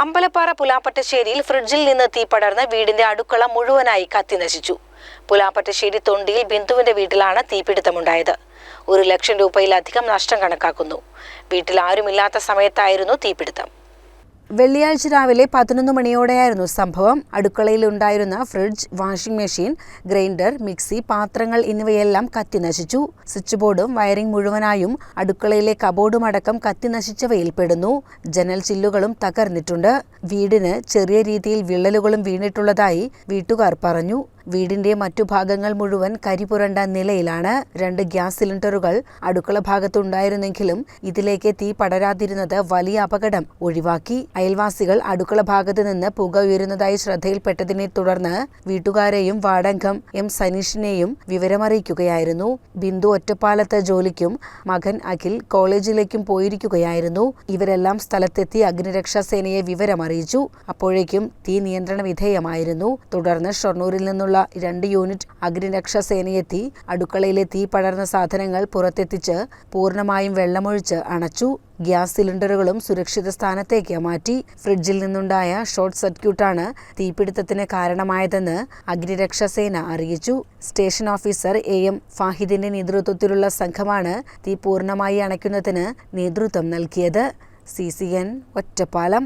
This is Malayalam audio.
അമ്പലപ്പാറ പുലാപ്പറ്റശ്ശേരിയിൽ ഫ്രിഡ്ജിൽ നിന്ന് തീ പടർന്ന് വീടിന്റെ അടുക്കള മുഴുവനായി കത്തിനശിച്ചു. പുലാപ്പറ്റശ്ശേരി തൊണ്ടിയിൽ ബിന്ദുവിന്റെ വീട്ടിലാണ് തീപിടുത്തമുണ്ടായത്. 1 ലക്ഷം രൂപയിലധികം നഷ്ടം കണക്കാക്കുന്നു. വീട്ടിൽ ആരുമില്ലാത്ത സമയത്തായിരുന്നു തീപിടുത്തം. വെള്ളിയാഴ്ച രാവിലെ 11 മണിയോടെയായിരുന്നു സംഭവം. അടുക്കളയിലുണ്ടായിരുന്ന fridge, washing machine, grinder, mixie, പാത്രങ്ങൾ എന്നിവയെല്ലാം കത്തിനശിച്ചു. സ്വിച്ച് ബോർഡും വയറിംഗ് മുഴുവനായും അടുക്കളയിലെ കബോർഡും അടക്കം കത്തിനശിച്ചവയിൽ പെടുന്നു. ജനൽ ചില്ലുകളും തകർന്നിട്ടുണ്ട്. വീടിന് ചെറിയ രീതിയിൽ വിള്ളലുകളും വീണിട്ടുള്ളതായി വീട്ടുകാർ പറഞ്ഞു. വീടിന്റെ മറ്റു ഭാഗങ്ങൾ മുഴുവൻ കരിപുരണ്ട നിലയിലാണ്. 2 ഗ്യാസ് സിലിണ്ടറുകൾ അടുക്കള ഭാഗത്തുണ്ടായിരുന്നെങ്കിലും ഇതിലേക്ക് തീ പടരാതിരുന്നത് വലിയ അപകടം ഒഴിവാക്കി. അയൽവാസികൾ അടുക്കള ഭാഗത്ത് നിന്ന് പുക ഉയരുന്നതായി ശ്രദ്ധയിൽപ്പെട്ടതിനെ തുടർന്ന് വീട്ടുകാരെയും വാർഡംഗം എം സനീഷിനെയും വിവരമറിയിക്കുകയായിരുന്നു. ബിന്ദു ഒറ്റപ്പാലത്ത് ജോലിക്കും മകൻ അഖിൽ കോളേജിലേക്കും പോയിരിക്കുകയായിരുന്നു. ഇവരെല്ലാം സ്ഥലത്തെത്തി അഗ്നിരക്ഷാ സേനയെ വിവരമറിയിച്ചു. അപ്പോഴേക്കും തീ നിയന്ത്രണ വിധേയമായിരുന്നു. തുടർന്ന് ഷൊർണൂരിൽ നിന്നുള്ള 2 യൂണിറ്റ് അഗ്നിരക്ഷാ സേനയെത്തി അടുക്കളയിലെ തീ പടർന്ന സാധനങ്ങൾ പുറത്തെത്തിച്ച് പൂർണ്ണമായും വെള്ളമൊഴിച്ച് അണച്ചു. ഗ്യാസ് സിലിണ്ടറുകളും സുരക്ഷിത സ്ഥാനത്തേക്ക് മാറ്റി. ഫ്രിഡ്ജിൽ നിന്നുണ്ടായ ഷോർട്ട് സർക്യൂട്ടാണ് തീപിടുത്തത്തിന് കാരണമായതെന്ന് അഗ്നിരക്ഷാ സേന അറിയിച്ചു. സ്റ്റേഷൻ ഓഫീസർ AM ഫാഹിദിന്റെ നേതൃത്വത്തിലുള്ള സംഘമാണ് തീ പൂർണ്ണമായി അണയ്ക്കുന്നതിന് നേതൃത്വം നൽകിയത്. CCN ഒറ്റപ്പാലം.